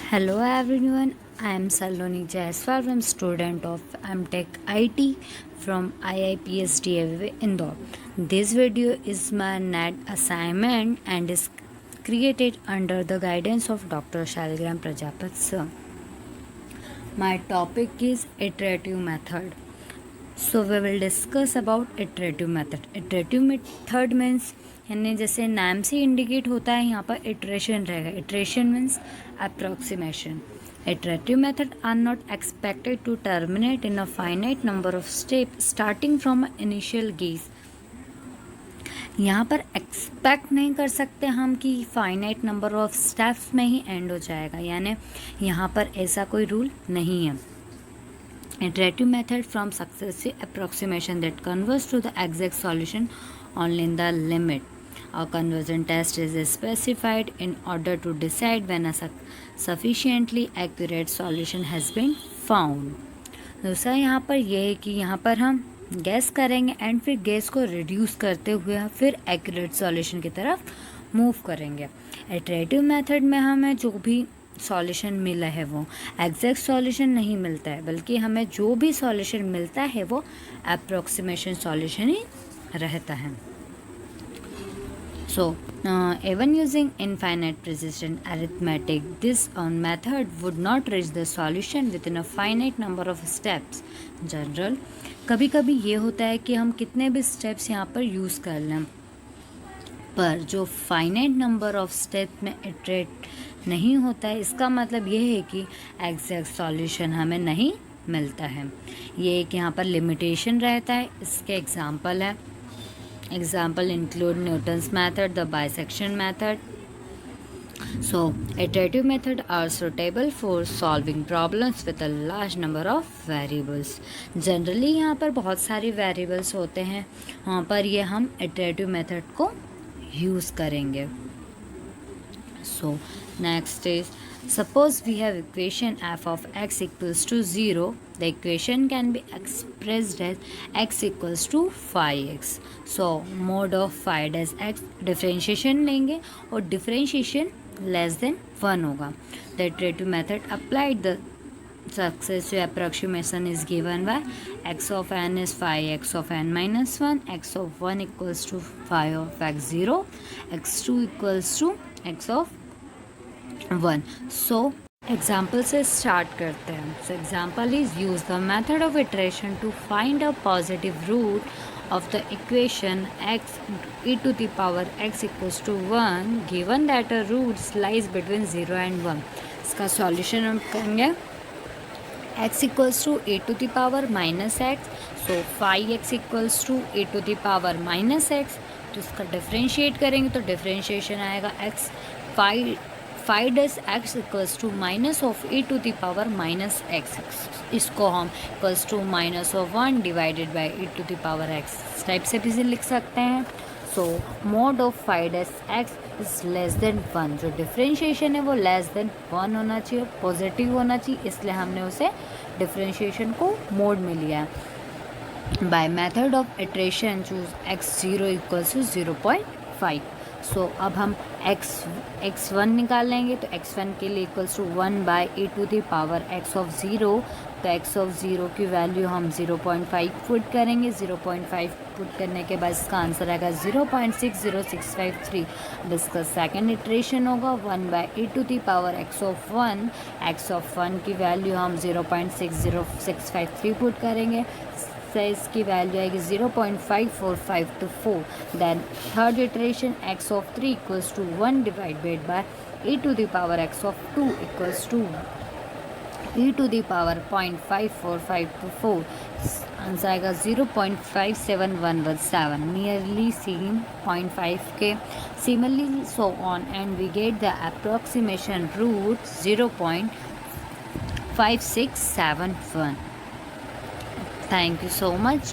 Hello everyone, I am Saloni Jaiswal, I'm student of MTech IT from IIPSDA Indore. This video is my NET assignment and is created under the guidance of Dr. Shaligram Prajapat sir. My topic is iterative method. So we will discuss about iterative method. Iterative method means यानी जैसे नाम से indicate होता है यहाँ पर iteration रहेगा. Iteration means approximation. Iterative method are not expected to terminate in a finite number of steps starting from an initial guess. यहाँ पर एक्सपेक्ट नहीं कर सकते हम कि फाइनाइट नंबर ऑफ स्टेप्स में ही एंड हो जाएगा, यानी यहाँ पर ऐसा कोई रूल नहीं है. Iterative method from successive approximation that converges to the exact solution only in the limit. A conversion test is specified in order to decide when a sufficiently accurate solution has been found. दूसरा यहाँ पर यह है कि यहाँ पर हम gas करेंगे एंड फिर गैस को रिड्यूस करते हुए फिर एक्यूरेट सॉल्यूशन की तरफ मूव करेंगे. इटरेटिव मेथड में हमें जो भी सॉल्यूशन मिला है वो एग्जैक्ट सॉल्यूशन नहीं मिलता है, बल्कि हमें जो भी सॉल्यूशन मिलता है वो अप्रॉक्सीमेशन सॉल्यूशन ही रहता है. So, even using infinite precision arithmetic, this method would not reach the solution within a finite number of steps. General, कभी कभी ये होता है कि हम कितने भी स्टेप्स यहाँ पर यूज़ कर लें, पर जो फाइनाइट नंबर ऑफ स्टेप में इटरेट नहीं होता है, इसका मतलब ये है कि एग्जैक्ट सॉल्यूशन हमें नहीं मिलता है. ये एक यहाँ पर लिमिटेशन रहता है. इसके एग्जांपल है. Example include Newton's method, the bisection method. So, iterative method are suitable for solving problems with a large number of variables. Generally यहाँ पर बहुत सारी variables होते हैं, वहाँ पर ये हम iterative method को use करेंगे. So, next is, suppose we have equation f of x equals to 0. The equation can be expressed as x equals to phi x. So, mode of phi dash x differentiation लेंगे और differentiation less than 1 होगा. The iterative method applied the successive approximation is given by x of n is phi x of n minus 1, x of 1 equals to phi of x 0, x2 equals to x of 1. So, example से start करते हैं. So example is use the method of iteration to find a positive root of the equation x e to the power x equals to 1 given that a root lies between 0 and 1. इसका solution हम करेंगे x equals to a to the power minus x. So phi x equals to a to the power minus x. तो इसका differentiate करेंगे तो differentiation आएगा x phi dash x equals to minus of e to the power minus x. इसको हम equals to minus of 1 divided by e to the power x इस type से भी लिख सकते हैं. So mod of phi dash x is less than 1. जो differentiation है वो लेस देन 1 होना चाहिए, पॉजिटिव होना चाहिए, इसलिए हमने उसे डिफ्रेंशिएशन को मोड में लिया. By method of iteration choose x0 equals to 0.5. So अब हम x1 निकाल लेंगे तो x1 के लिए equals to 1 by e to the power x of 0. तो x ऑफ 0 की वैल्यू हम 0.5 पुट करेंगे. 0.5 पुट करने के बाद इसका आंसर आएगा 0.60653. अब इसका सेकेंड इटरेशन होगा 1 by e to the power x of 1. x of 1 की वैल्यू हम 0.60653 पुट करेंगे. इसकी वैल्यू आएगी 0.5452. Then third iteration x of 3 equals to 1 divided by e to the power x of 2 equals to e to the power 0.54524. Answer आएगा 0.57117, nearly same 0.5 के. Similarly so on and we get the approximation root 0.5671. Thank you so much.